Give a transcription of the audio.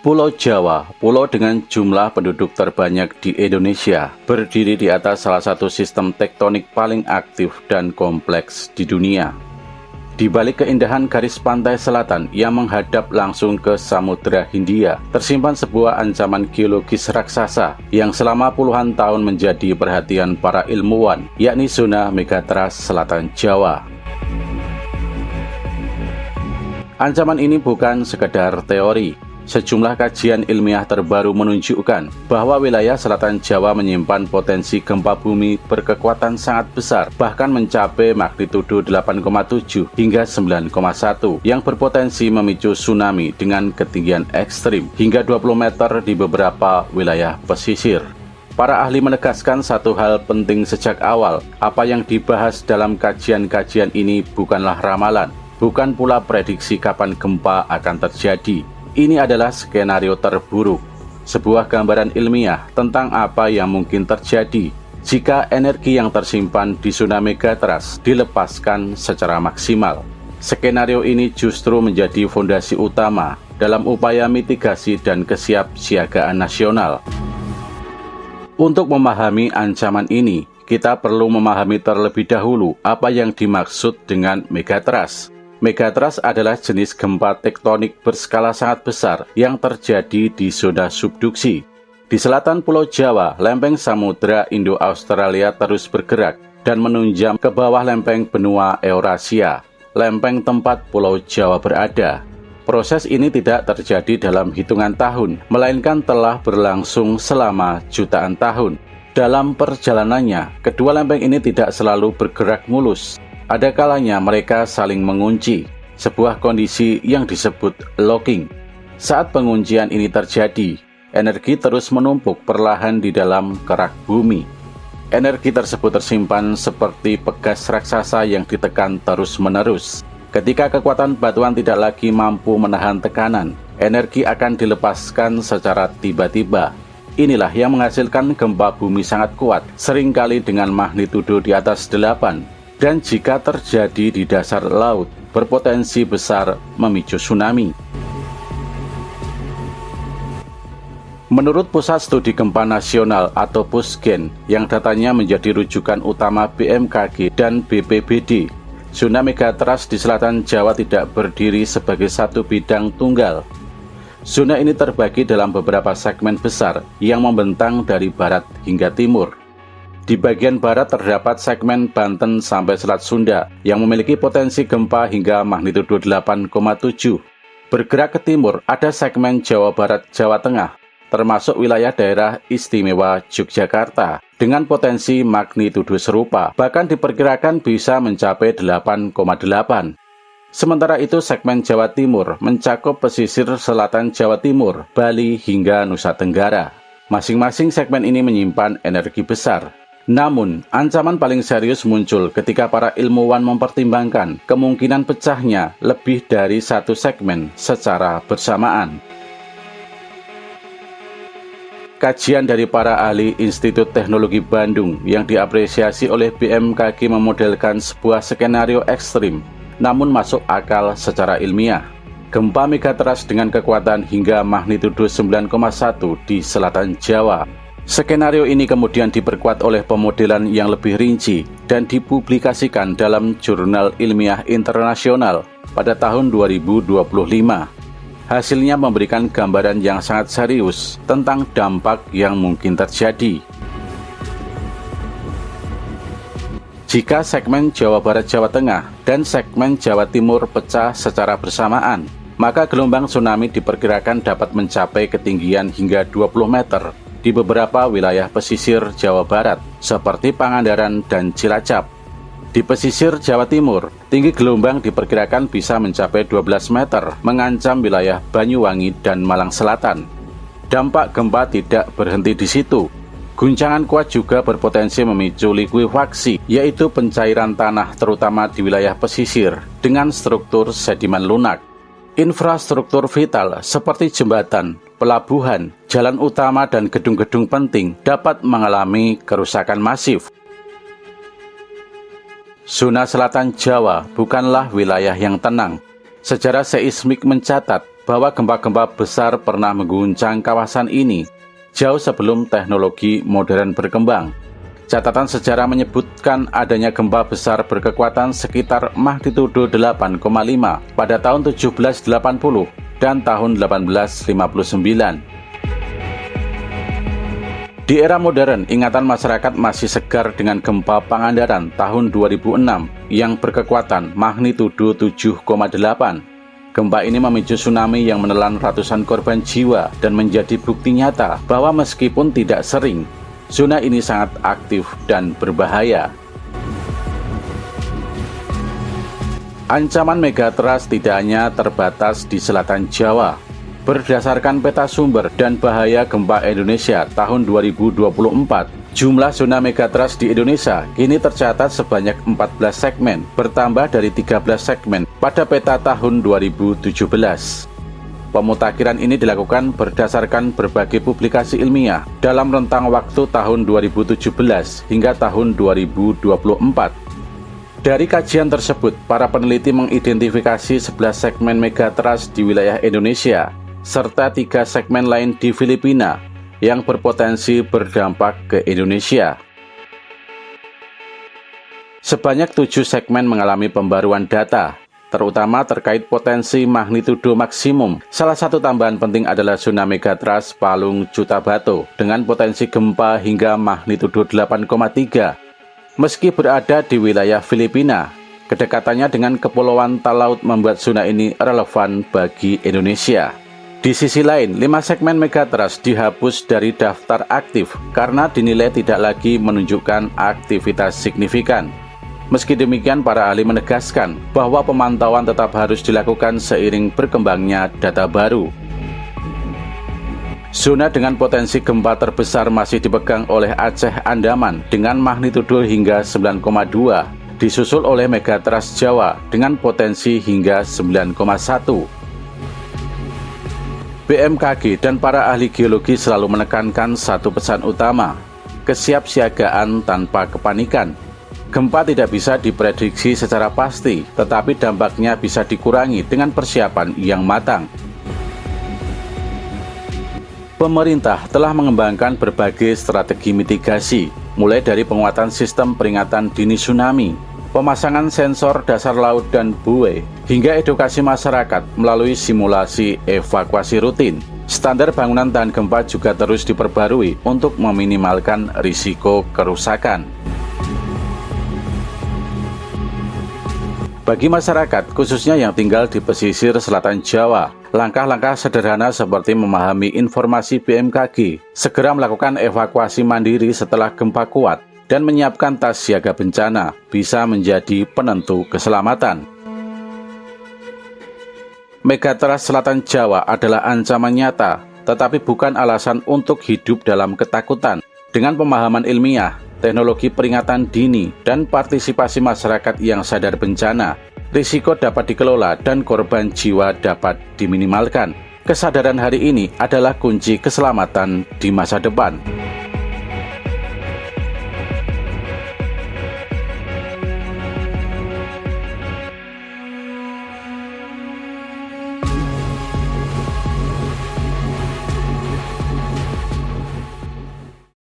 Pulau Jawa, pulau dengan jumlah penduduk terbanyak di Indonesia, berdiri di atas salah satu sistem tektonik paling aktif dan kompleks di dunia. Di balik keindahan garis pantai selatan yang menghadap langsung ke Samudra Hindia, tersimpan sebuah ancaman geologis raksasa yang selama puluhan tahun menjadi perhatian para ilmuwan, yakni zona megatrust selatan Jawa. Ancaman ini bukan sekedar teori. Sejumlah kajian ilmiah terbaru menunjukkan bahwa wilayah selatan Jawa menyimpan potensi gempa bumi berkekuatan sangat besar, bahkan mencapai magnitudo 8,7 hingga 9,1 yang berpotensi memicu tsunami dengan ketinggian ekstrim hingga 20 meter di beberapa wilayah pesisir. Para ahli menegaskan satu hal penting sejak awal, apa yang dibahas dalam kajian-kajian ini bukanlah ramalan, bukan pula prediksi kapan gempa akan terjadi. Ini adalah skenario terburuk, sebuah gambaran ilmiah tentang apa yang mungkin terjadi jika energi yang tersimpan di zona megatrust dilepaskan secara maksimal. Skenario ini justru menjadi fondasi utama dalam upaya mitigasi dan kesiapsiagaan nasional. Untuk memahami ancaman ini, kita perlu memahami terlebih dahulu apa yang dimaksud dengan megatrust. Megatrust adalah jenis gempa tektonik berskala sangat besar yang terjadi di zona subduksi. Di selatan Pulau Jawa, lempeng Samudra Indo-Australia terus bergerak dan menunjam ke bawah lempeng benua Eurasia, lempeng tempat Pulau Jawa berada. Proses ini tidak terjadi dalam hitungan tahun, melainkan telah berlangsung selama jutaan tahun. Dalam perjalanannya, kedua lempeng ini tidak selalu bergerak mulus. Ada kalanya mereka saling mengunci, sebuah kondisi yang disebut locking. Saat penguncian ini terjadi, energi terus menumpuk perlahan di dalam kerak bumi. Energi tersebut tersimpan seperti pegas raksasa yang ditekan terus-menerus. Ketika kekuatan batuan tidak lagi mampu menahan tekanan, energi akan dilepaskan secara tiba-tiba. Inilah yang menghasilkan gempa bumi sangat kuat, seringkali dengan magnitudo di atas 8. Dan jika terjadi di dasar laut, berpotensi besar memicu tsunami. Menurut Pusat Studi Gempa Nasional atau PUSGEN, yang datanya menjadi rujukan utama BMKG dan BPBD, zona megatrust di selatan Jawa tidak berdiri sebagai satu bidang tunggal. Zona ini terbagi dalam beberapa segmen besar yang membentang dari barat hingga timur. Di bagian barat terdapat segmen Banten sampai Selat Sunda yang memiliki potensi gempa hingga magnitudo 8,7. Bergerak ke timur ada segmen Jawa Barat Jawa Tengah, termasuk wilayah daerah istimewa Yogyakarta, dengan potensi magnitudo serupa, bahkan diperkirakan bisa mencapai 8,8. Sementara itu segmen Jawa Timur mencakup pesisir selatan Jawa Timur, Bali hingga Nusa Tenggara. Masing-masing segmen ini menyimpan energi besar. Namun, ancaman paling serius muncul ketika para ilmuwan mempertimbangkan kemungkinan pecahnya lebih dari satu segmen secara bersamaan. Kajian dari para ahli Institut Teknologi Bandung yang diapresiasi oleh BMKG memodelkan sebuah skenario ekstrim, namun masuk akal secara ilmiah. Gempa megatrust dengan kekuatan hingga magnitudo 9,1 di selatan Jawa. Skenario ini kemudian diperkuat oleh pemodelan yang lebih rinci dan dipublikasikan dalam jurnal ilmiah internasional pada tahun 2025. Hasilnya memberikan gambaran yang sangat serius tentang dampak yang mungkin terjadi. Jika segmen Jawa Barat Jawa Tengah dan segmen Jawa Timur pecah secara bersamaan, maka gelombang tsunami diperkirakan dapat mencapai ketinggian hingga 20 meter di beberapa wilayah pesisir Jawa Barat, seperti Pangandaran dan Cilacap. Di pesisir Jawa Timur, tinggi gelombang diperkirakan bisa mencapai 12 meter, mengancam wilayah Banyuwangi dan Malang Selatan. Dampak gempa tidak berhenti di situ. Guncangan kuat juga berpotensi memicu likuifaksi, yaitu pencairan tanah terutama di wilayah pesisir, dengan struktur sedimen lunak. Infrastruktur vital seperti jembatan, pelabuhan, jalan utama dan gedung-gedung penting dapat mengalami kerusakan masif. Zona selatan Jawa bukanlah wilayah yang tenang. Sejarah seismik mencatat bahwa gempa-gempa besar pernah mengguncang kawasan ini jauh sebelum teknologi modern berkembang. Catatan sejarah menyebutkan adanya gempa besar berkekuatan sekitar magnitudo 8,5 pada tahun 1780 dan tahun 1859. Di era modern, ingatan masyarakat masih segar dengan gempa Pangandaran tahun 2006 yang berkekuatan magnitudo 7,8. Gempa ini memicu tsunami yang menelan ratusan korban jiwa dan menjadi bukti nyata bahwa meskipun tidak sering, zona ini sangat aktif dan berbahaya. Ancaman megatrust tidak hanya terbatas di selatan Jawa. Berdasarkan peta sumber dan bahaya gempa Indonesia tahun 2024, jumlah zona megatrust di Indonesia kini tercatat sebanyak 14 segmen, bertambah dari 13 segmen pada peta tahun 2017. Pemutakhiran ini dilakukan berdasarkan berbagai publikasi ilmiah dalam rentang waktu tahun 2017 hingga tahun 2024. Dari kajian tersebut, para peneliti mengidentifikasi 11 segmen megatrust di wilayah Indonesia, serta 3 segmen lain di Filipina yang berpotensi berdampak ke Indonesia. Sebanyak 7 segmen mengalami pembaruan data, terutama terkait potensi magnitudo maksimum. Salah satu tambahan penting adalah zona megatrust Palung Cutabato dengan potensi gempa hingga magnitudo 8,3. Meski berada di wilayah Filipina, kedekatannya dengan Kepulauan Talaut membuat zona ini relevan bagi Indonesia. Di sisi lain, 5 segmen megatrust dihapus dari daftar aktif karena dinilai tidak lagi menunjukkan aktivitas signifikan. Meski demikian, para ahli menegaskan bahwa pemantauan tetap harus dilakukan seiring berkembangnya data baru. Zona dengan potensi gempa terbesar masih dipegang oleh Aceh Andaman dengan magnitudo hingga 9,2, disusul oleh megatrust Jawa dengan potensi hingga 9,1. BMKG dan para ahli geologi selalu menekankan satu pesan utama, kesiapsiagaan tanpa kepanikan. Gempa tidak bisa diprediksi secara pasti, tetapi dampaknya bisa dikurangi dengan persiapan yang matang. Pemerintah telah mengembangkan berbagai strategi mitigasi, mulai dari penguatan sistem peringatan dini tsunami, pemasangan sensor dasar laut dan buoy, hingga edukasi masyarakat melalui simulasi evakuasi rutin. Standar bangunan tahan gempa juga terus diperbarui untuk meminimalkan risiko kerusakan. Bagi masyarakat, khususnya yang tinggal di pesisir selatan Jawa, langkah-langkah sederhana seperti memahami informasi BMKG, segera melakukan evakuasi mandiri setelah gempa kuat, dan menyiapkan tas siaga bencana bisa menjadi penentu keselamatan. Megatrust selatan Jawa adalah ancaman nyata, tetapi bukan alasan untuk hidup dalam ketakutan. Dengan pemahaman ilmiah, teknologi peringatan dini, dan partisipasi masyarakat yang sadar bencana, risiko dapat dikelola dan korban jiwa dapat diminimalkan. Kesadaran hari ini adalah kunci keselamatan di masa depan.